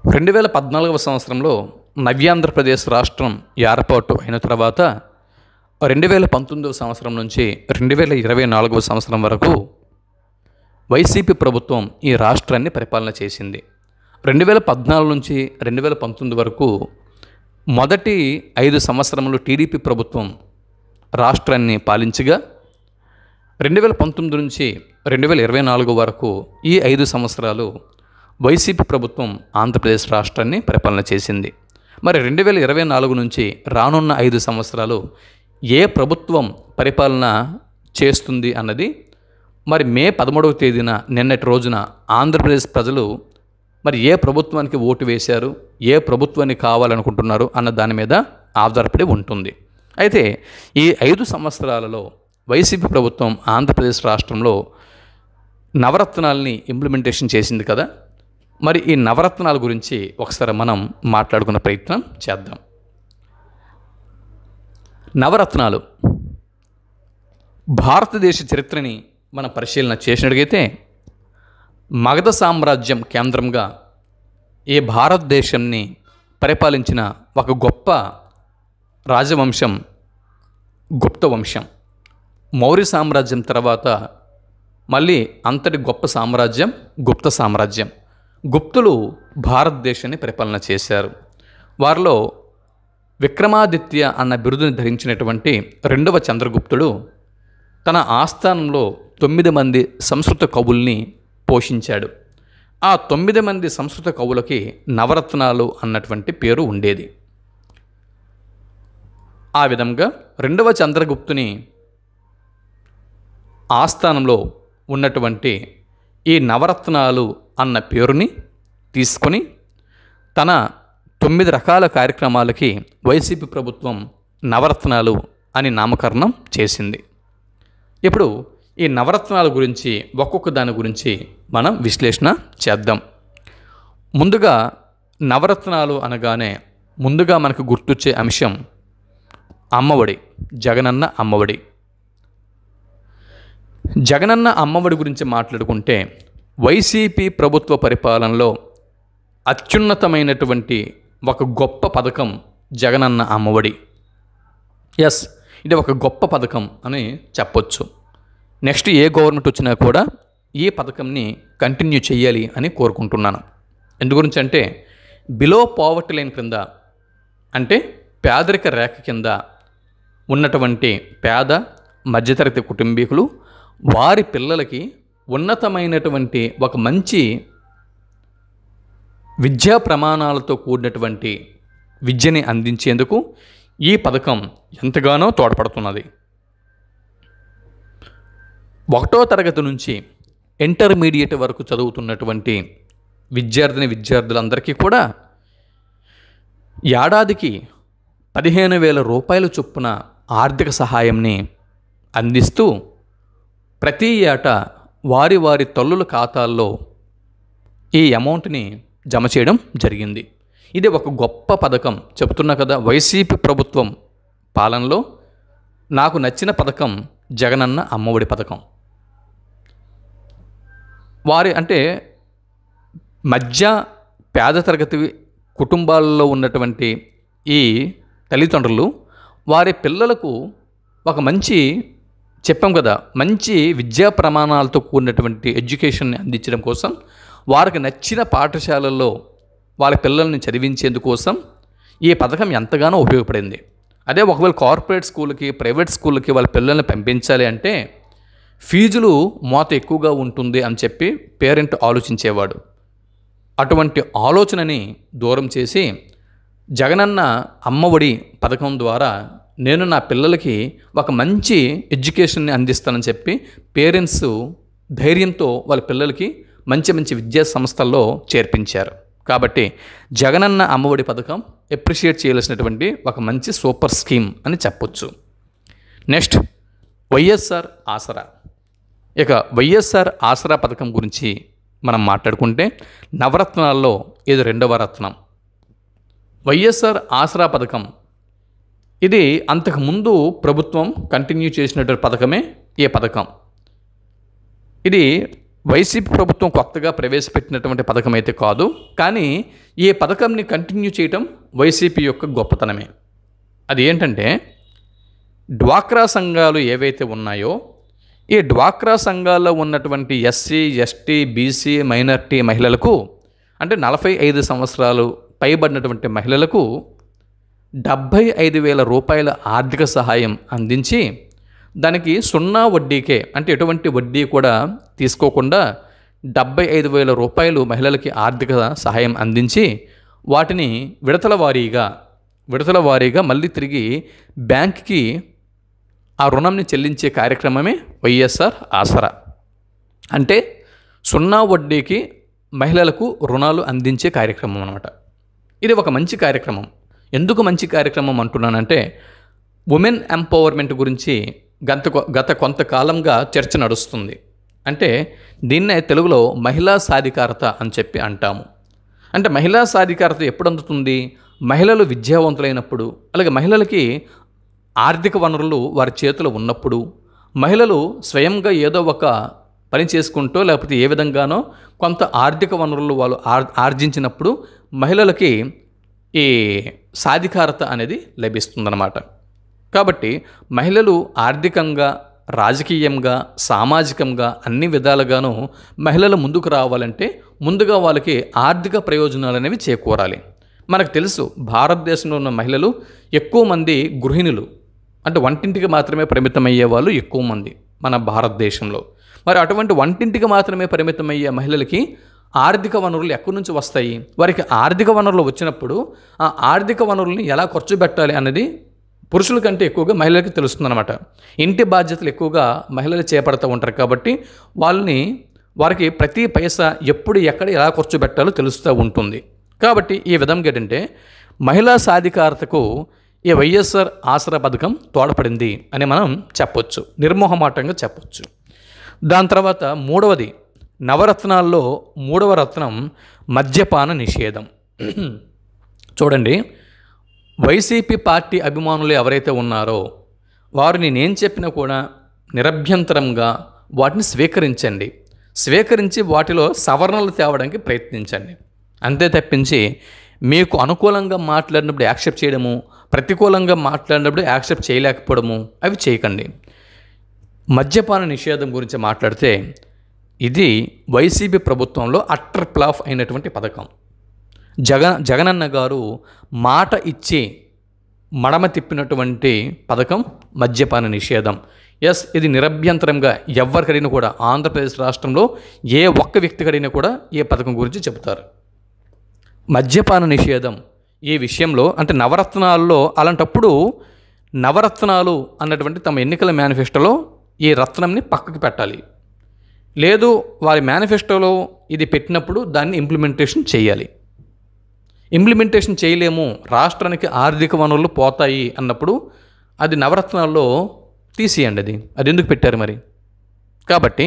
2014వ సంవత్సరంలో నవ్యాంధ్రప్రదేశ్ రాష్ట్రం ఏర్పాటు అయిన తర్వాత 2019వ సంవత్సరం నుంచి 2024వ సంవత్సరం వరకు వైసీపీ ప్రభుత్వం ఈ రాష్ట్రాన్ని పరిపాలన చేసింది. 2014 నుంచి 2019 వరకు మొదటి 5 సంవత్సరములు టీడీపీ ప్రభుత్వం రాష్ట్రాన్ని పాలించగా 2019 నుంచి 2024 వరకు ఈ 5 సంవత్సరాలు వైసీపీ ప్రభుత్వం ఆంధ్రప్రదేశ్ రాష్ట్రాన్ని పరిపాలన చేసింది. మరి 2024 నుంచి రానున్న 5 సంవత్సరాలు ఏ ప్రభుత్వం పరిపాలన చేస్తుంది అన్నది మరి మే 13వ తేదీన నిన్నటి రోజున ఆంధ్రప్రదేశ్ ప్రజలు మరి ఏ ప్రభుత్వానికి ఓటు వేశారు, ఏ ప్రభుత్వాన్ని కావాలనుకుంటున్నారు అన్న దాని మీద ఆధారపడి ఉంటుంది. అయితే ఈ 5 సంవత్సరాలలో వైసీపీ ప్రభుత్వం ఆంధ్రప్రదేశ్ రాష్ట్రంలో నవరత్నాల్ని ఇంప్లిమెంటేషన్ చేసింది కదా. మరి ఈ నవరత్నాల గురించి ఒకసారి మనం మాట్లాడుకునే ప్రయత్నం చేద్దాం. నవరత్నాలు భారతదేశ చరిత్రని మనం పరిశీలన చేసినట్లయితే మగధ సామ్రాజ్యం కేంద్రంగా ఈ భారతదేశాన్ని పరిపాలించిన ఒక గొప్ప రాజవంశం గుప్త వంశం. మౌర్య సామ్రాజ్యం తర్వాత మళ్ళీ అంతటి గొప్ప సామ్రాజ్యం గుప్త సామ్రాజ్యం. గుప్తులు భారతదేశాన్ని పరిపాలన చేశారు. వారిలో విక్రమాదిత్య అన్న బిరుదుని ధరించినటువంటి 2వ చంద్రగుప్తుడు తన ఆస్థానంలో 9 మంది సంస్కృత కవుల్ని పోషించాడు. ఆ 9 మంది సంస్కృత కవులకి నవరత్నాలు అన్నటువంటి పేరు ఉండేది. ఆ విధంగా 2వ చంద్రగుప్తుని ఆస్థానంలో ఉన్నటువంటి ఈ నవరత్నాలు అన్న పేరుని తీసుకొని తన 9 రకాల కార్యక్రమాలకి వైసీపీ ప్రభుత్వం నవరత్నాలు అని నామకరణం చేసింది. ఇప్పుడు ఈ నవరత్నాల గురించి ఒక్కొక్క దాని గురించి మనం విశ్లేషణ చేద్దాం. ముందుగా నవరత్నాలు అనగానే ముందుగా మనకు గుర్తొచ్చే అంశం అమ్మఒడి, జగనన్న అమ్మఒడి. జగనన్న అమ్మఒడి గురించి మాట్లాడుకుంటే వైసీపీ ప్రభుత్వ పరిపాలనలో అత్యున్నతమైనటువంటి ఒక గొప్ప పథకం జగనన్న అమ్మఒడి. ఎస్, ఇది ఒక గొప్ప పథకం అని చెప్పొచ్చు. నెక్స్ట్ ఏ గవర్నమెంట్ వచ్చినా కూడా ఈ పథకంని కంటిన్యూ చేయాలి అని కోరుకుంటున్నాను. ఎందు గురించి అంటే బిలో పావర్టీ లైన్ క్రింద అంటే పేదరిక రేఖ కింద ఉన్నటువంటి పేద మధ్యతరగతి కుటుంబీకులు వారి పిల్లలకి ఉన్నతమైనటువంటి ఒక మంచి విద్యా ప్రమాణాలతో కూడినటువంటి విద్యని అందించేందుకు ఈ పథకం ఎంతగానో తోడ్పడుతున్నది. 1వ తరగతి నుంచి ఇంటర్మీడియట్ వరకు చదువుతున్నటువంటి విద్యార్థులందరికీ కూడా ఏడాదికి 15,000 రూపాయల చొప్పున ఆర్థిక సహాయంని అందిస్తూ ప్రతి ఏటా వారి వారి తల్లుల ఖాతాల్లో ఈ అమౌంట్ని జమ చేయడం జరిగింది. ఇది ఒక గొప్ప పథకం. చెబుతున్నా కదా, వైసీపీ ప్రభుత్వం పాలనలో నాకు నచ్చిన పథకం జగనన్న అమ్మఒడి పథకం. వారి అంటే మధ్య పేద తరగతి కుటుంబాల్లో ఉన్నటువంటి ఈ తల్లిదండ్రులు వారి పిల్లలకు ఒక మంచి చెప్పాం కదా, మంచి విద్యా ప్రమాణాలతో కూడినటువంటి ఎడ్యుకేషన్ని అందించడం కోసం వారికి నచ్చిన పాఠశాలల్లో వాళ్ళ పిల్లల్ని చదివించేందుకోసం ఈ పథకం ఎంతగానో ఉపయోగపడింది. అదే ఒకవేళ కార్పొరేట్ స్కూల్కి, ప్రైవేట్ స్కూళ్ళకి వాళ్ళ పిల్లల్ని పంపించాలి అంటే ఫీజులు మోత ఎక్కువగా ఉంటుంది అని చెప్పి పేరెంట్ ఆలోచించేవాడు. అటువంటి ఆలోచనని దూరం చేసి జగనన్న అమ్మఒడి పథకం ద్వారా నేను నా పిల్లలకి ఒక మంచి ఎడ్యుకేషన్ని అందిస్తానని చెప్పి పేరెంట్స్ ధైర్యంతో వాళ్ళ పిల్లలకి మంచి మంచి విద్యా సంస్థల్లో చేర్పించారు. కాబట్టి జగనన్న అమ్మఒడి పథకం అప్రిషియేట్ చేయాల్సినటువంటి ఒక మంచి సూపర్ స్కీమ్ అని చెప్పొచ్చు. నెక్స్ట్ వైఎస్ఆర్ ఆసరా. ఇక వైఎస్ఆర్ ఆసరా పథకం గురించి మనం మాట్లాడుకుంటే నవరత్నాల్లో ఇది 2వ రత్నం. వైఎస్ఆర్ ఆసరా పథకం ఇది అంతకుముందు ప్రభుత్వం కంటిన్యూ చేసినటువంటి పథకమే ఈ పథకం. ఇది వైసీపీ ప్రభుత్వం కొత్తగా ప్రవేశపెట్టినటువంటి పథకం అయితే కాదు. కానీ ఈ పథకంని కంటిన్యూ చేయటం వైసీపీ యొక్క గొప్పతనమే. అది ఏంటంటే, డ్వాక్రా సంఘాలు ఏవైతే ఉన్నాయో ఈ డ్వాక్రా సంఘాల్లో ఉన్నటువంటి ఎస్సీ, ఎస్టీ, బీసీ, మైనారిటీ మహిళలకు, అంటే 45 సంవత్సరాలు పైబడినటువంటి మహిళలకు 75,000 రూపాయల ఆర్థిక సహాయం అందించి, దానికి 0 వడ్డీకే, అంటే ఎటువంటి వడ్డీ కూడా తీసుకోకుండా 75,000 రూపాయలు మహిళలకి ఆర్థిక సహాయం అందించి, వాటిని విడతల వారీగా మళ్ళీ తిరిగి బ్యాంక్కి ఆ రుణంని చెల్లించే కార్యక్రమమే వైఎస్ఆర్ ఆసరా. అంటే 0 వడ్డీకి మహిళలకు రుణాలు అందించే కార్యక్రమం అన్నమాట. ఇది ఒక మంచి కార్యక్రమం. ఎందుకు మంచి కార్యక్రమం అంటున్నానంటే, ఉమెన్ ఎంపవర్మెంట్ గురించి గత కొంతకాలంగా చర్చ నడుస్తుంది. అంటే దీన్నే తెలుగులో మహిళా సాధికారత అని చెప్పి అంటాము. అంటే మహిళా సాధికారత ఎప్పుడు అందుతుంది? మహిళలు విద్యావంతులైనప్పుడు, అలాగే మహిళలకి ఆర్థిక వనరులు వారి చేతిలో ఉన్నప్పుడు, మహిళలు స్వయంగా ఏదో ఒక పని చేసుకుంటూ లేకపోతే ఏ విధంగానో కొంత ఆర్థిక వనరులు వాళ్ళు ఆర్జించినప్పుడు మహిళలకి ఈ సాధికారత అనేది లభిస్తుందన్నమాట. కాబట్టి మహిళలు ఆర్థికంగా, రాజకీయంగా, సామాజికంగా అన్ని విధాలుగాను మహిళలు ముందుకు రావాలంటే ముందుగా వాళ్ళకి ఆర్థిక ప్రయోజనాలు అనేవి చేకూరాలి. మనకు తెలుసు, భారతదేశంలో ఉన్న మహిళలు ఎక్కువ మంది గృహిణులు, అంటే వంటింటికి మాత్రమే పరిమితమయ్యే వాళ్ళు ఎక్కువ మంది మన భారతదేశంలో. మరి అటువంటి వంటింటికి మాత్రమే పరిమితమయ్యే మహిళలకి ఆర్థిక వనరులు ఎక్కడి నుంచి వస్తాయి? వారికి ఆర్థిక వనరులు వచ్చినప్పుడు ఆ ఆర్థిక వనరుల్ని ఎలా ఖర్చు పెట్టాలి అన్నది పురుషుల కంటే ఎక్కువగా మహిళలకు తెలుస్తుందన్నమాట. ఇంటి బాధ్యతలు ఎక్కువగా మహిళలు చేపడుతూ ఉంటారు కాబట్టి వారికి ప్రతి పైసా ఎప్పుడు ఎక్కడ ఎలా ఖర్చు పెట్టాలో తెలుస్తూ ఉంటుంది. కాబట్టి ఈ విధంగా ఏంటంటే, మహిళా సాధికారతకు ఈ వైఎస్ఆర్ ఆసరా పథకం తోడ్పడింది అని మనం చెప్పొచ్చు, నిర్మోహమాటంగా చెప్పొచ్చు. దాని తర్వాత మూడవది, నవరత్నాల్లో 3వ రత్నం మద్యపాన నిషేధం. చూడండి, వైసీపీ పార్టీ అభిమానులు ఎవరైతే ఉన్నారో వారు నేనేం చెప్పినా కూడా నిరభ్యంతరంగా వాటిని స్వీకరించి వాటిలో సవరణలు తేవడానికి ప్రయత్నించండి. అంతే తప్పించి మీకు అనుకూలంగా మాట్లాడినప్పుడు యాక్సెప్ట్ చేయడము, ప్రతికూలంగా మాట్లాడినప్పుడు యాక్సెప్ట్ చేయలేకపోవడము అవి చేయకండి. మద్యపాన నిషేధం గురించి మాట్లాడితే, ఇది వైసీపీ ప్రభుత్వంలో అట్టర్ ఫ్లాప్ అయినటువంటి పథకం. జగనన్న గారు మాట ఇచ్చి మడమ తిప్పినటువంటి పథకం మద్యపాన నిషేధం. ఎస్, ఇది నిరభ్యంతరంగా ఎవరికైనా కూడా ఆంధ్రప్రదేశ్ రాష్ట్రంలో ఏ ఒక్క వ్యక్తికైనా కూడా ఈ పథకం గురించి చెబుతారు. మద్యపాన నిషేధం ఈ విషయంలో, అంటే నవరత్నాల్లో, అలాంటప్పుడు నవరత్నాలు అన్నటువంటి తమ ఎన్నికల మేనిఫెస్టోలో ఈ రత్నంని పక్కకు పెట్టాలి. లేదు, వారి మేనిఫెస్టోలో ఇది పెట్టినప్పుడు దాన్ని ఇంప్లిమెంటేషన్ చేయాలి. ఇంప్లిమెంటేషన్ చేయలేము, రాష్ట్రానికి ఆర్థిక వనరులు పోతాయి అన్నప్పుడు అది నవరత్నాల్లో తీసేయండి. అది ఎందుకు పెట్టారు మరి? కాబట్టి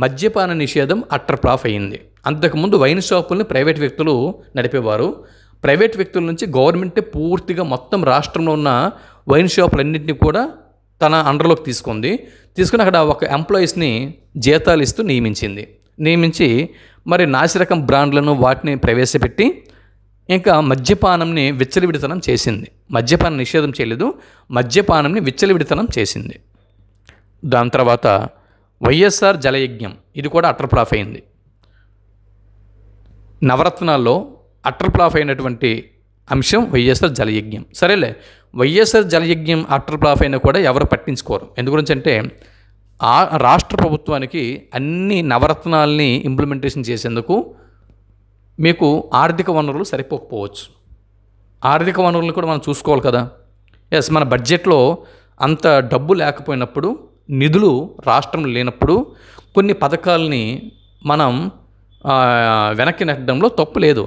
మద్యపాన నిషేధం అట్టర్ ఫ్లాప్ అయ్యింది. అంతకుముందు వైన్ షాపుల్ని ప్రైవేట్ వ్యక్తులు నడిపేవారు. ప్రైవేట్ వ్యక్తుల నుంచి గవర్నమెంటే పూర్తిగా మొత్తం రాష్ట్రంలో ఉన్న వైన్ షాపులన్నింటినీ కూడా తన అండర్లోకి తీసుకుని అక్కడ ఒక ఎంప్లాయీస్ని జీతాలు ఇస్తూ నియమించి మరి నాసిరకం బ్రాండ్లను వాటిని ప్రవేశపెట్టి ఇంకా మద్యపానంని విచ్చలవిడితనం చేసింది. మద్యపాన నిషేధం చేయలేదు, మద్యపానంని విచ్చలవిడితనం చేసింది. దాని తర్వాత వైఎస్ఆర్ జలయజ్ఞం, ఇది కూడా అట్టర్ ఫ్లాప్ అయింది. నవరత్నాల్లో అట్టర్ ఫ్లాప్ అయినటువంటి అంశం వైఎస్ఆర్ జలయజ్ఞం. సరేలే, వైఎస్ఆర్ జలయజ్ఞం అట్టర్ ఫ్లాప్ అయినా కూడా ఎవరు పట్టించుకోరు. ఎందుగురించి అంటే, ఆ రాష్ట్ర ప్రభుత్వానికి అన్ని నవరత్నాల్ని ఇంప్లిమెంటేషన్ చేసేందుకు మీకు ఆర్థిక వనరులు సరిపోకపోవచ్చు. ఆర్థిక వనరులు కూడా మనం చూసుకోవాలి కదా. ఎస్, మన బడ్జెట్లో అంత డబ్బు లేకపోయినప్పుడు, నిధులు రాష్ట్రంలో లేనప్పుడు కొన్ని పథకాలని మనం వెనక్కి నెట్టడంలో తప్పు లేదు.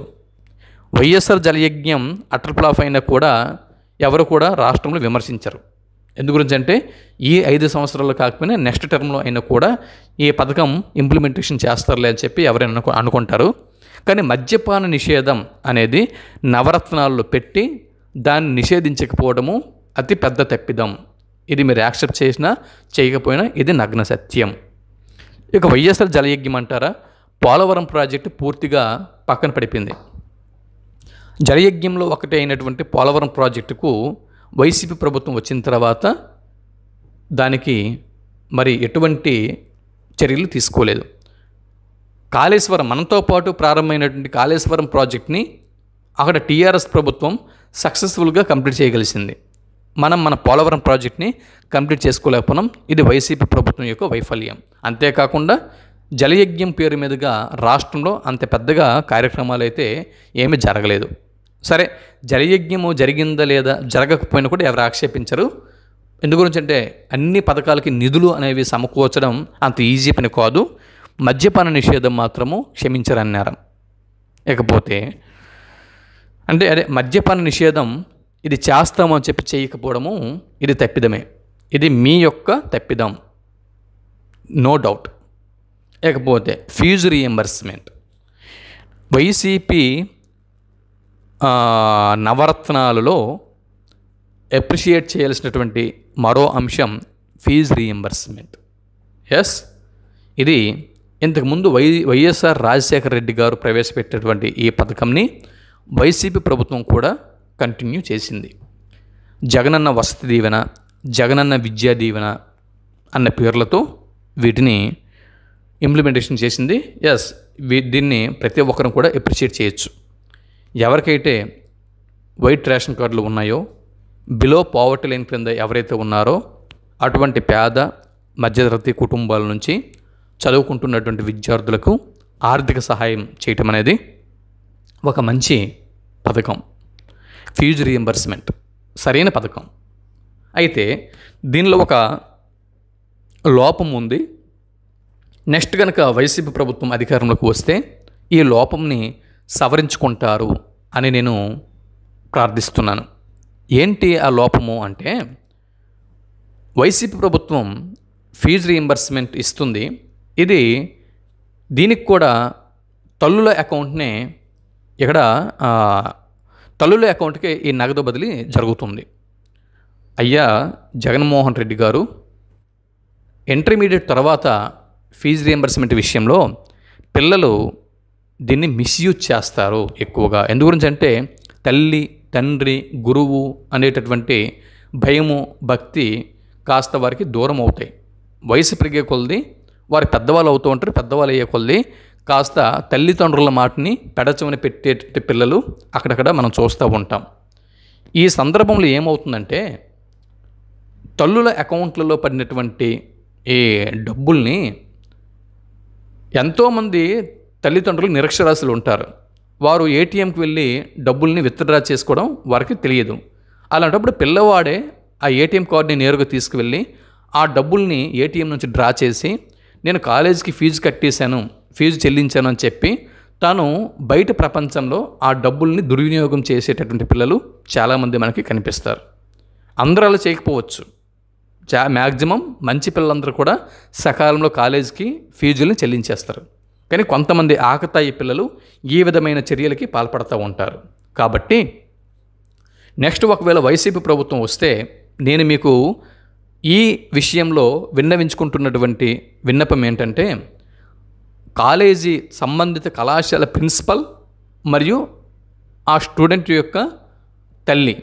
వైఎస్ఆర్ జలయజ్ఞం అట్టర్ ఫ్లాప్ అయినా కూడా ఎవరు కూడా రాష్ట్రంలో విమర్శించరు. ఎందుగురించి అంటే, ఈ 5 సంవత్సరాలు కాకపోయినా నెక్స్ట్ టర్మ్లో అయినా కూడా ఈ పథకం ఇంప్లిమెంటేషన్ చేస్తారులే అని చెప్పి ఎవరైనా అనుకుంటారు. కానీ మద్యపాన నిషేధం అనేది నవరత్నాల్లో పెట్టి దాన్ని నిషేధించకపోవడము అతి పెద్ద తప్పిదం. ఇది మీరు యాక్సెప్ట్ చేసినా చేయకపోయినా ఇది నగ్న సత్యం. ఇక వైఎస్ఆర్ జలయజ్ఞం అంటారా, పోలవరం ప్రాజెక్టు పూర్తిగా పక్కన పడిపోయింది. జలయజ్ఞంలో ఒకటి అయినటువంటి పోలవరం ప్రాజెక్టుకు వైసీపీ ప్రభుత్వం వచ్చిన తర్వాత దానికి మరి ఎటువంటి చర్యలు తీసుకోలేదు. కాళేశ్వరం మనతో పాటు ప్రారంభమైనటువంటి కాళేశ్వరం ప్రాజెక్ట్ని అక్కడ టీఆర్ఎస్ ప్రభుత్వం సక్సెస్ఫుల్గా కంప్లీట్ చేయగలిసింది. మన పోలవరం ప్రాజెక్ట్ని కంప్లీట్ చేసుకోలేకపోయినాం. ఇది వైసీపీ ప్రభుత్వం యొక్క వైఫల్యం. అంతేకాకుండా జలయజ్ఞం పేరు మీదుగా రాష్ట్రంలో అంత పెద్దగా కార్యక్రమాలు అయితే ఏమీ జరగలేదు. సరే, జలయజ్ఞము జరిగిందా లేదా జరగకపోయినా కూడా ఎవరు ఆక్షేపించరు. ఎందు గురించి అంటే అన్ని పథకాలకి నిధులు అనేవి సమకూర్చడం అంత ఈజీ పని కాదు. మద్యపాన నిషేధం మాత్రము క్షమించరన్నారు. ఇకపోతే అంటే అదే మద్యపాన నిషేధం ఇది చేస్తామని చెప్పి చేయకపోవడము ఇది తప్పిదమే. ఇది మీ యొక్క తప్పిదం, నో డౌట్. ఇకపోతే ఫీజు రీఎంబర్స్మెంట్, వైసీపీ నవరత్నాలలో అప్రిషియేట్ చేయాల్సినటువంటి మరో అంశం ఫీజు రీఎంబర్స్మెంట్. ఎస్, ఇది ఇంతకుముందు వైఎస్ఆర్ రాజశేఖర రెడ్డి గారు ప్రవేశపెట్టినటువంటి ఈ పథకంని వైసీపీ ప్రభుత్వం కూడా కంటిన్యూ చేసింది. జగనన్న వసతి దీవెన, జగనన్న విద్యా దీవెన అన్న పేర్లతో వీటిని ఇంప్లిమెంటేషన్ చేసింది. ఎస్, దీన్ని ప్రతి ఒక్కరం కూడా అప్రిషియేట్ చేయొచ్చు. ఎవరికైతే వైట్ రేషన్ కార్డులు ఉన్నాయో, బిలో పావర్టీ లైన్ క్రింద ఎవరైతే ఉన్నారో అటువంటి పేద మధ్యతరగతి కుటుంబాల నుంచి చదువుకుంటున్నటువంటి విద్యార్థులకు ఆర్థిక సహాయం చేయటం అనేది ఒక మంచి పథకం. ఫీజు రీఎంబర్స్మెంట్ సరైన పథకం. అయితే దీనిలో ఒక లోపం ఉంది. నెక్స్ట్ కనుక వైసీపీ ప్రభుత్వం అధికారంలోకి వస్తే ఈ లోపంని సవరించుకుంటారు అని నేను ప్రార్థిస్తున్నాను. ఏంటి ఆ లోపము అంటే, వైసీపీ ప్రభుత్వం ఫీజు రీఎంబర్స్మెంట్ ఇస్తుంది. ఇది దీనికి కూడా తల్లుల అకౌంట్నే ఇక్కడ తల్లుల అకౌంట్కి ఈ నగదు బదిలీ జరుగుతుంది. అయ్యా జగన్మోహన్ రెడ్డి గారు ఇంటర్మీడియట్ తర్వాత ఫీజు రీఎంబర్స్మెంట్ విషయంలో పిల్లలు దీన్ని మిస్యూజ్ చేస్తారు ఎక్కువగా. ఎందు గురించి అంటే తల్లి, తండ్రి, గురువు అనేటటువంటి భయము, భక్తి కాస్త వారికి దూరం అవుతాయి. వయసు పెరిగే కొలది వారు పెద్దవాళ్ళు అవుతూ ఉంటారు. పెద్దవాళ్ళు అయ్యే కొలది కాస్త తల్లిదండ్రుల మాటని పెడచమని పెట్టేట పిల్లలు అక్కడక్కడ మనం చూస్తూ ఉంటాం. ఈ సందర్భంలో ఏమవుతుందంటే తల్లుల అకౌంట్లలో పడినటువంటి ఈ డబ్బుల్ని ఎంతోమంది తల్లిదండ్రులు నిరక్షరాస్యులు ఉంటారు. వారు ఏటీఎంకి వెళ్ళి డబ్బుల్ని విత్డ్రా చేసుకోవడం వారికి తెలియదు. అలాంటప్పుడు పిల్లవాడే ఆ ఏటీఎం కార్డుని నేరుగా తీసుకువెళ్ళి ఆ డబ్బుల్ని ఏటీఎం నుంచి డ్రా చేసి నేను కాలేజీకి ఫీజు కట్టేశాను, ఫీజు చెల్లించాను అని చెప్పి తాను బయట ప్రపంచంలో ఆ డబ్బుల్ని దుర్వినియోగం చేసేటటువంటి పిల్లలు చాలామంది మనకి కనిపిస్తారు. అందరూ అలా చేయకపోవచ్చు. మ్యాక్సిమం మంచి పిల్లలందరూ కూడా సకాలంలో కాలేజీకి ఫీజుల్ని చెల్లించేస్తారు. కానీ కొంతమంది ఆకతాయి పిల్లలు ఈ విధమైన చర్యలకి పాల్పడుతూ ఉంటారు. కాబట్టి నెక్స్ట్ ఒకవేళ వైసీపీ ప్రభుత్వం వస్తే నేను మీకు ఈ విషయంలో విన్నవించుకుంటున్నటువంటి విన్నపం ఏంటంటే, కాలేజీ సంబంధిత కళాశాల ప్రిన్సిపల్ మరియు ఆ స్టూడెంట్ యొక్క తల్లి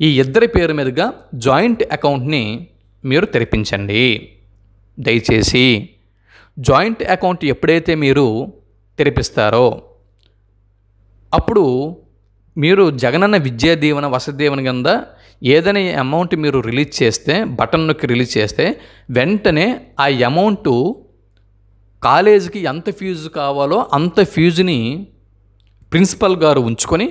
ఈ ఇద్దరి పేరు మీదుగా జాయింట్ అకౌంట్ని మీరు తెరిపించండి. దయచేసి జాయింట్ అకౌంట్ ఎప్పుడైతే మీరు తెరిపిస్తారో అప్పుడు మీరు జగనన్న విద్యా దీవెన, వసతి దీవెన కింద ఏదైనా అమౌంట్ మీరు రిలీజ్ చేస్తే, బటన్ నొక్కి రిలీజ్ చేస్తే వెంటనే ఆ అమౌంటు కాలేజీకి ఎంత ఫీజు కావాలో అంత ఫీజుని ప్రిన్సిపల్ గారు ఉంచుకొని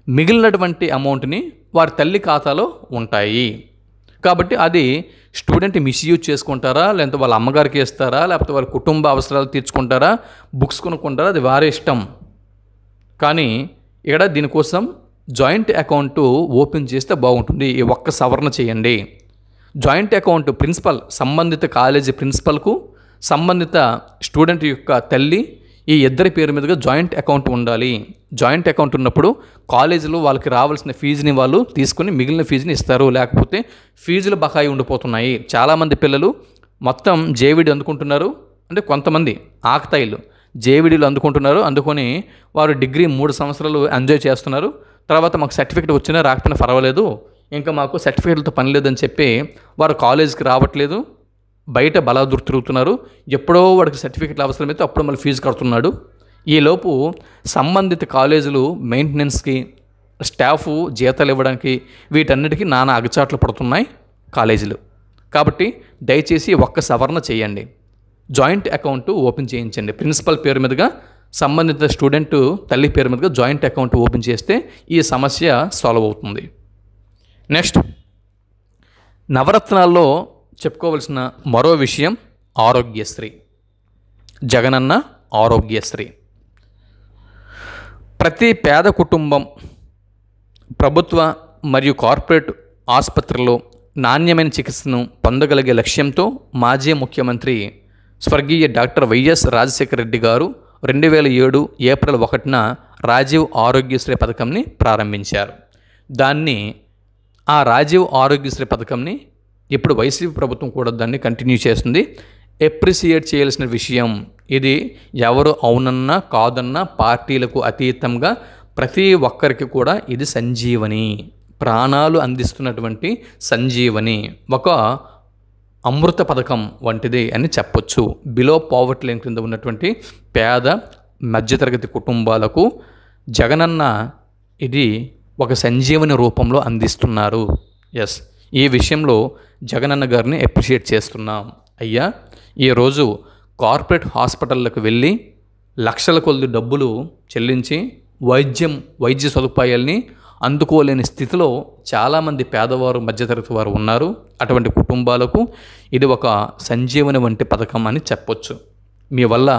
మిగిలినటువంటి అమౌంట్ని వారి తల్లి ఖాతాలో ఉంటాయి. కాబట్టి అది స్టూడెంట్ మిస్యూజ్ చేసుకుంటారా, లేకపోతే వాళ్ళ అమ్మగారికి ఇస్తారా, లేకపోతే వాళ్ళ కుటుంబ అవసరాలు తీర్చుకుంటారా, బుక్స్ కొనుక్కుంటారా, అది వారి ఇష్టం. కానీ ఇక్కడ దీనికోసం జాయింట్ అకౌంట్ ఓపెన్ చేస్తే బాగుంటుంది. ఈ ఒక్క సవరణ చేయండి. జాయింట్ అకౌంట్ ప్రిన్సిపల్, సంబంధిత కాలేజీ ప్రిన్సిపల్కు సంబంధిత స్టూడెంట్ యొక్క తల్లి ఈ ఇద్దరి పేరు మీదుగా జాయింట్ అకౌంట్ ఉండాలి. జాయింట్ అకౌంట్ ఉన్నప్పుడు కాలేజీలో వాళ్ళకి రావాల్సిన ఫీజుని వాళ్ళు తీసుకుని మిగిలిన ఫీజుని ఇస్తారు. లేకపోతే ఫీజులు బకాయి ఉండిపోతున్నాయి. చాలామంది పిల్లలు మొత్తం జేవిడి అందుకుంటున్నారు, అంటే కొంతమంది ఆకతాయిలు జేవిడీలు అందుకొని వారు డిగ్రీ 3 సంవత్సరాలు ఎంజాయ్ చేస్తున్నారు. తర్వాత మాకు సర్టిఫికేట్ వచ్చినా రాకపోయినా పర్వాలేదు, ఇంకా మాకు సర్టిఫికేట్లతో పని లేదని చెప్పి వారు కాలేజీకి రావట్లేదు, బయట బలాదూర్ తిరుగుతున్నారు. ఎప్పుడో వాడికి సర్టిఫికేట్లు అవసరమైతే అప్పుడు మళ్ళీ ఫీజు కడుతున్నాడు. ఈలోపు సంబంధిత కాలేజీలు మెయింటెనెన్స్కి, స్టాఫ్ జీతాలు ఇవ్వడానికి వీటన్నిటికీ నానా అగచాట్లు పడుతున్నాయి కాలేజీలు. కాబట్టి దయచేసి ఒక్క సవరణ చేయండి. జాయింట్ అకౌంట్ ఓపెన్ చేయించండి. ప్రిన్సిపల్ పేరు మీదుగా, సంబంధిత స్టూడెంట్ తల్లి పేరు మీదుగా జాయింట్ అకౌంట్ ఓపెన్ చేస్తే ఈ సమస్య సాల్వ్ అవుతుంది. నెక్స్ట్, నవరత్నాల్లో చెప్పుకోవలసిన మరో విషయం ఆరోగ్యశ్రీ. జగనన్న ఆరోగ్యశ్రీ. ప్రతి పేద కుటుంబం ప్రభుత్వ మరియు కార్పొరేట్ ఆసుపత్రుల్లో నాణ్యమైన చికిత్సను పొందగలిగే లక్ష్యంతో మాజీ ముఖ్యమంత్రి స్వర్గీయ డాక్టర్ వైఎస్ రాజశేఖర రెడ్డి గారు 2007 ఏప్రిల్ 1న రాజీవ్ ఆరోగ్యశ్రీ పథకంని ప్రారంభించారు. ఆ రాజీవ్ ఆరోగ్యశ్రీ పథకంని ఇప్పుడు వైసీపీ ప్రభుత్వం కూడా దాన్ని కంటిన్యూ చేస్తుంది. ఎప్రిసియేట్ చేయాల్సిన విషయం ఇది. ఎవరు అవునన్నా కాదన్నా పార్టీలకు అతీతంగా ప్రతి ఒక్కరికి కూడా ఇది సంజీవని, ప్రాణాలు అందిస్తున్నటువంటి సంజీవని, ఒక అమృత పథకం వంటిది అని చెప్పొచ్చు. బిలో పావర్టీ లైన్ కింద ఉన్నటువంటి పేద మధ్యతరగతి కుటుంబాలకు జగనన్న ఇది ఒక సంజీవని రూపంలో అందిస్తున్నారు. ఎస్, ఈ విషయంలో జగనన్న గారిని అప్రిషియేట్ చేస్తున్నాం. అయ్యా, ఈరోజు కార్పొరేట్ హాస్పిటళ్ళకు వెళ్ళి లక్షల కొద్ది డబ్బులు చెల్లించి వైద్య సదుపాయాల్ని అందుకోలేని స్థితిలో చాలామంది పేదవారు, మధ్యతరగతి వారు ఉన్నారు. అటువంటి కుటుంబాలకు ఇది ఒక సంజీవని వంటి పథకం అని చెప్పొచ్చు. మీ వల్ల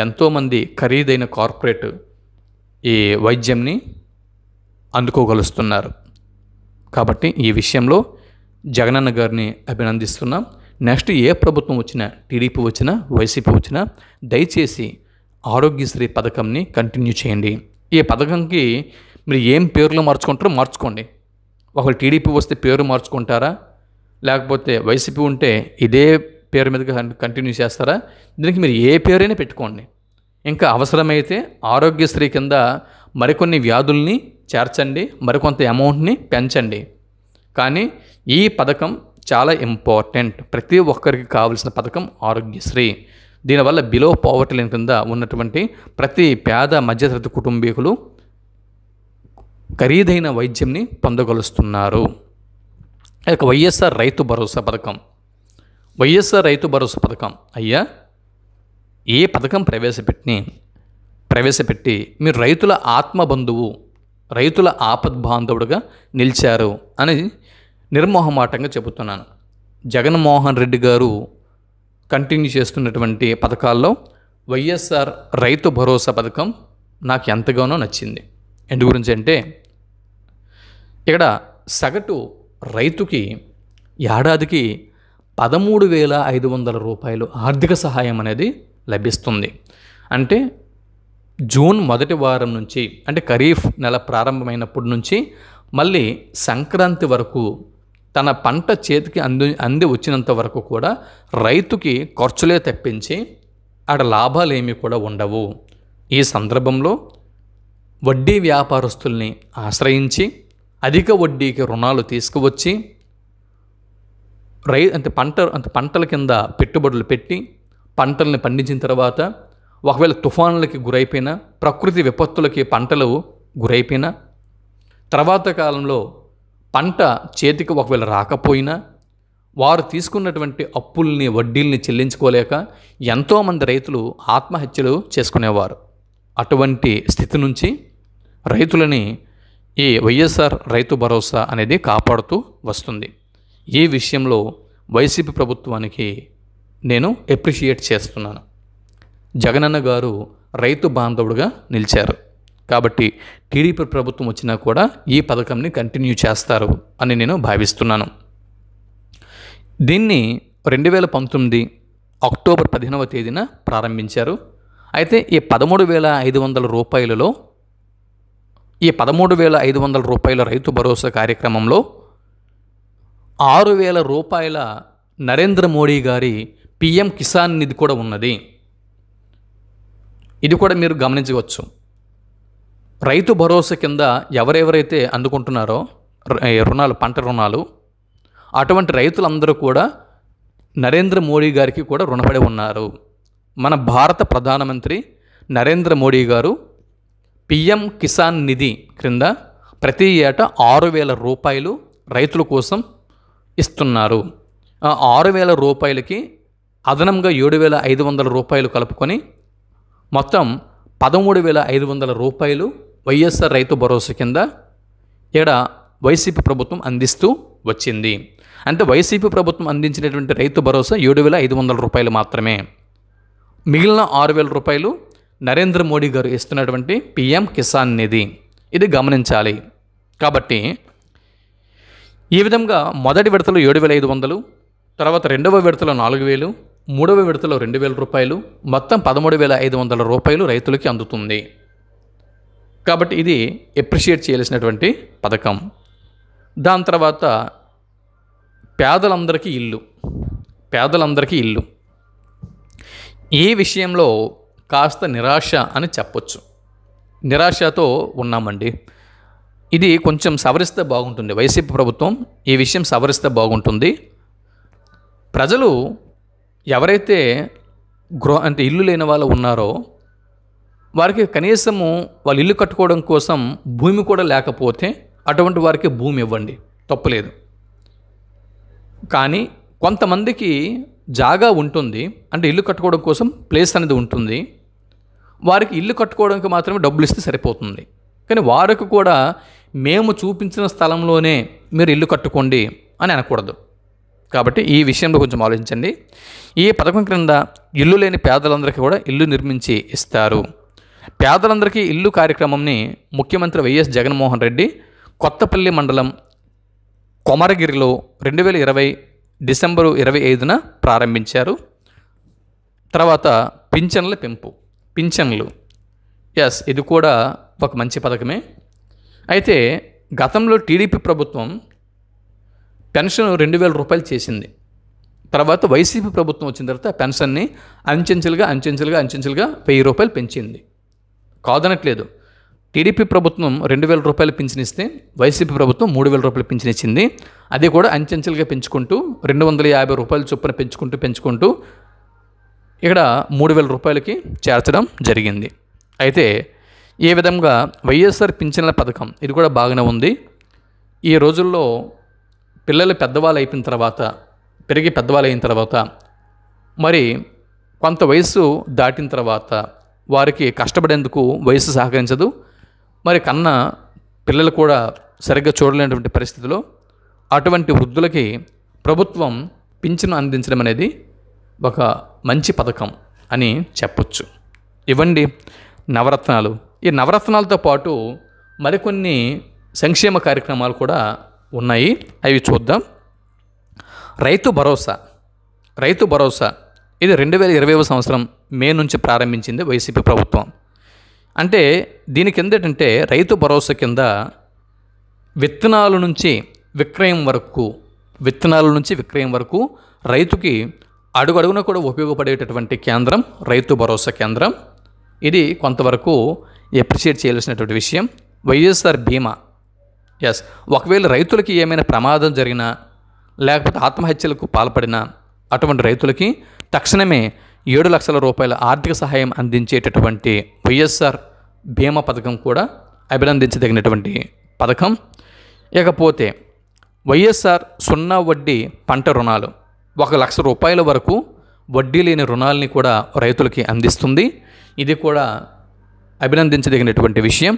ఎంతోమంది ఖరీదైన కార్పొరేట్ ఈ వైద్యంని అందుకోగలుస్తున్నారు. కాబట్టి ఈ విషయంలో జగనన్న గారిని అభినందిస్తున్నాం. నెక్స్ట్, ఏ ప్రభుత్వం వచ్చినా, టీడీపీ వచ్చినా, వైసీపీ వచ్చినా, దయచేసి ఆరోగ్యశ్రీ పథకంని కంటిన్యూ చేయండి. ఈ పథకంకి మీరు ఏం పేర్లు మార్చుకుంటారో మార్చుకోండి. ఒకవేళ టీడీపీ వస్తే పేరు మార్చుకుంటారా, లేకపోతే వైసీపీ ఉంటే ఇదే పేరు మీద కంటిన్యూ చేస్తారా? దీనికి మీరు ఏ పేరైనా పెట్టుకోండి. ఇంకా అవసరమైతే ఆరోగ్యశ్రీ కింద మరికొన్ని వ్యాధుల్ని చేర్చండి, మరికొంత అమౌంట్ని పెంచండి. కానీ ఈ పథకం చాలా ఇంపార్టెంట్. ప్రతి ఒక్కరికి కావాల్సిన పథకం ఆరోగ్యశ్రీ. దీనివల్ల బిలో పావర్టీ లైన్ కింద ఉన్నటువంటి ప్రతి పేద మధ్యతరగతి కుటుంబీకులు ఖరీదైన వైద్యంని పొందగలుస్తున్నారు. ఇక వైఎస్ఆర్ రైతు భరోసా పథకం. వైఎస్ఆర్ రైతు భరోసా పథకం, అయ్యా, ఏ పథకం ప్రవేశపెట్టి మీరు రైతుల ఆత్మబంధువు, రైతుల ఆపద్బాంధవుడుగా నిలిచారు అని నిర్మోహమాటంగా చెబుతున్నాను. జగన్మోహన్ రెడ్డి గారు కంటిన్యూ చేస్తున్నటువంటి పథకాల్లో వైఎస్ఆర్ రైతు భరోసా పథకం నాకు ఎంతగానో నచ్చింది. ఎందు గురించి అంటే, ఇక్కడ సగటు రైతుకి ఏడాదికి 13,500 రూపాయలు ఆర్థిక సహాయం అనేది లభిస్తుంది. అంటే జూన్ మొదటి వారం నుంచి, అంటే ఖరీఫ్ నెల ప్రారంభమైనప్పటి నుంచి మళ్ళీ సంక్రాంతి వరకు తన పంట చేతికి అంది వచ్చినంత వరకు కూడా రైతుకి ఖర్చులే తప్పించి ఆడ లాభాలు ఏమీ కూడా ఉండవు. ఈ సందర్భంలో వడ్డీ వ్యాపారస్తుల్ని ఆశ్రయించి అధిక వడ్డీకి రుణాలు తీసుకువచ్చి పంటల కింద పెట్టుబడులు పెట్టి పంటల్ని పండించిన తర్వాత ఒకవేళ తుఫానులకి గురైపోయినా, ప్రకృతి విపత్తులకి పంటలు గురైపోయినా, తర్వాత కాలంలో పంట చేతికి ఒకవేళ రాకపోయినా వారు తీసుకున్నటువంటి అప్పుల్ని, వడ్డీల్ని చెల్లించుకోలేక ఎంతోమంది రైతులు ఆత్మహత్యలు చేసుకునేవారు. అటువంటి స్థితి నుంచి రైతులని ఈ వైఎస్ఆర్ రైతు భరోసా అనేది కాపాడుతూ వస్తుంది. ఈ విషయంలో వైసీపీ ప్రభుత్వానికి నేను అప్రిషియేట్ చేస్తున్నాను. జగనన్న గారు రైతు బాంధవుడుగా నిలిచారు. కాబట్టి టీడీపీ ప్రభుత్వం వచ్చినా కూడా ఈ పథకంని కంటిన్యూ చేస్తారు అని నేను భావిస్తున్నాను. దీన్ని 2019 అక్టోబర్ 15వ తేదీన ప్రారంభించారు. అయితే ఈ 13,500 రూపాయలలో ఈ 13,500 రూపాయల రైతు భరోసా కార్యక్రమంలో 6,000 రూపాయల నరేంద్ర మోడీ గారి పిఎం కిసాన్ నిధి కూడా ఉన్నది. ఇది కూడా మీరు గమనించవచ్చు. రైతు భరోసా కింద ఎవరెవరైతే అందుకుంటున్నారో రుణాలు, పంట రుణాలు, అటువంటి రైతులందరూ కూడా నరేంద్ర మోడీ గారికి కూడా రుణపడి ఉన్నారు. మన భారత ప్రధానమంత్రి నరేంద్ర మోడీ గారు పిఎం కిసాన్ నిధి క్రింద ప్రతి ఏటా 6,000 రూపాయలు రైతుల కోసం ఇస్తున్నారు. ఆ 6,000 రూపాయలకి అదనంగా 7,500 రూపాయలు కలుపుకొని మొత్తం 13,500 రూపాయలు వైఎస్ఆర్ రైతు భరోసా కింద ఇక్కడ వైసీపీ ప్రభుత్వం అందిస్తూ వచ్చింది. అంటే వైసీపీ ప్రభుత్వం అందించినటువంటి రైతు భరోసా 7,500 రూపాయలు మాత్రమే. మిగిలిన 6,000 రూపాయలు నరేంద్ర మోడీ గారు ఇస్తున్నటువంటి పిఎం కిసాన్ నిధి. ఇది గమనించాలి. కాబట్టి ఈ విధంగా మొదటి విడతలో 7,500, తర్వాత రెండవ విడతలో 4,000, మూడవ విడతలో 2,000 రూపాయలు, మొత్తం 13,500 రూపాయలు రైతులకి అందుతుంది. కాబట్టి ఇది ఎప్రిషియేట్ చేయాల్సినటువంటి పథకం. దాని తర్వాత పేదలందరికీ ఇల్లు. ఈ విషయంలో కాస్త నిరాశ అని చెప్పొచ్చు. నిరాశతో ఉన్నామండి. ఇది కొంచెం సవరిస్తే బాగుంటుంది. వైసీపీ ప్రభుత్వం ఈ విషయం సవరిస్తే బాగుంటుంది. ప్రజలు ఎవరైతే అంటే ఇల్లు లేని వాళ్ళు ఉన్నారో వారికి కనీసము వాళ్ళు ఇల్లు కట్టుకోవడం కోసం భూమి కూడా లేకపోతే అటువంటి వారికి భూమి ఇవ్వండి, తప్పులేదు. కానీ కొంతమందికి జాగా ఉంటుంది, అంటే ఇల్లు కట్టుకోవడం కోసం ప్లేస్ అనేది ఉంటుంది. వారికి ఇల్లు కట్టుకోవడానికి మాత్రమే డబ్బులు ఇస్తే సరిపోతుంది. కానీ వారికి కూడా మేము చూపించిన స్థలంలోనే మీరు ఇల్లు కట్టుకోండి అని అనకూడదు. కాబట్టి ఈ విషయంలో కొంచెం ఆలోచించండి. ఈ పథకం క్రింద ఇల్లు లేని పేదలందరికీ కూడా ఇల్లు నిర్మించి ఇస్తారు. పేదలందరికీ ఇల్లు కార్యక్రమంని ముఖ్యమంత్రి వైఎస్ జగన్మోహన్ రెడ్డి కొత్తపల్లి మండలం కొమరగిరిలో 2020 డిసెంబరు 25న ప్రారంభించారు. తర్వాత పింఛన్లు ఇది కూడా ఒక మంచి పథకమే. అయితే గతంలో టీడీపీ ప్రభుత్వం పెన్షన్ 2,000 రూపాయలు చేసింది. తర్వాత వైసీపీ ప్రభుత్వం వచ్చిన తర్వాత పెన్షన్ని అంచెంచెలుగా 1,000 రూపాయలు పెంచింది. కాదనట్లేదు. టీడీపీ ప్రభుత్వం 2,000 రూపాయలు పింఛన్ ఇస్తే వైసీపీ ప్రభుత్వం 3,000 రూపాయలు పింఛన్ ఇచ్చింది. అది కూడా అంచెంచెలుగా పెంచుకుంటూ 250 రూపాయల చొప్పున పెంచుకుంటూ ఇక్కడ 3,000 రూపాయలకి చేర్చడం జరిగింది. అయితే ఈ విధంగా వైఎస్ఆర్ పింఛన్ల పథకం ఇది కూడా బాగానే ఉంది. ఈ రోజుల్లో పిల్లలు పెద్దవాళ్ళు అయిన తర్వాత మరి కొంత వయసు దాటిన తర్వాత వారికి కష్టపడేందుకు వయసు సహకరించదు. మరి కన్నా పిల్లలు కూడా సరిగ్గా చూడలేనటువంటి పరిస్థితిలో అటువంటి వృద్ధులకి ప్రభుత్వం పింఛను అందించడం అనేది ఒక మంచి పథకం అని చెప్పొచ్చు. ఇవ్వండి నవరత్నాలు. ఈ నవరత్నాలతో పాటు మరికొన్ని సంక్షేమ కార్యక్రమాలు కూడా ఉన్నాయి. అవి చూద్దాం. రైతు భరోసా ఇది 2020 సంవత్సరం మే నుంచి ప్రారంభించింది వైసీపీ ప్రభుత్వం. అంటే దీని కింద ఏంటంటే రైతు భరోసా కింద విత్తనాల నుంచి విక్రయం వరకు రైతుకి అడుగడుగున కూడా ఉపయోగపడేటటువంటి కేంద్రం రైతు భరోసా కేంద్రం. ఇది కొంతవరకు ఎప్రిషియేట్ చేయాల్సినటువంటి విషయం. వైఎస్ఆర్ బీమా ఒకవేళ రైతులకి ఏమైనా ప్రమాదం జరిగినా లేకపోతే ఆత్మహత్యలకు పాల్పడినా అటువంటి రైతులకి తక్షణమే 7 లక్షల రూపాయల ఆర్థిక సహాయం అందించేటటువంటి వైఎస్ఆర్ బీమా పథకం కూడా అభినందించదగినటువంటి పథకం. ఇకపోతే వైఎస్ఆర్ 0 వడ్డీ పంట రుణాలు 1 లక్ష రూపాయల వరకు వడ్డీ లేని రుణాలని కూడా రైతులకి అందిస్తుంది. ఇది కూడా అభినందించదగినటువంటి విషయం.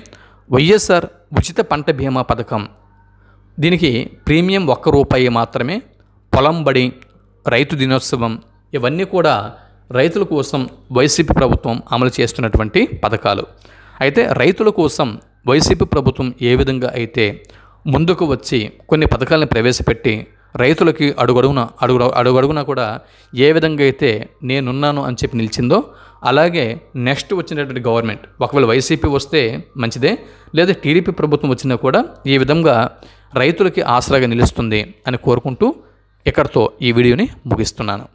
వైఎస్ఆర్ ఉచిత పంట బీమా పథకం, దీనికి ప్రీమియం 1 రూపాయి మాత్రమే. పొలం బడి, రైతు దినోత్సవం ఇవన్నీ కూడా రైతుల కోసం వైసీపీ ప్రభుత్వం అమలు చేస్తున్నటువంటి పథకాలు. అయితే రైతుల కోసం వైసీపీ ప్రభుత్వం ఏ విధంగా అయితే ముందుకు వచ్చి కొన్ని పథకాలను ప్రవేశపెట్టి రైతులకి అడుగడుగునా కూడా ఏ విధంగా అయితే నేనున్నాను అని చెప్పి నిలిచిందో అలాగే నెక్స్ట్ వచ్చినటువంటి గవర్నమెంట్ ఒకవేళ వైసీపీ వస్తే మంచిదే, లేదా టీడీపీ ప్రభుత్వం వచ్చినా కూడా ఈ విధంగా రైతులకి ఆసరాగా నిలుస్తుంది అని కోరుకుంటూ ఇక్కడితో ఈ వీడియోని ముగిస్తున్నాను.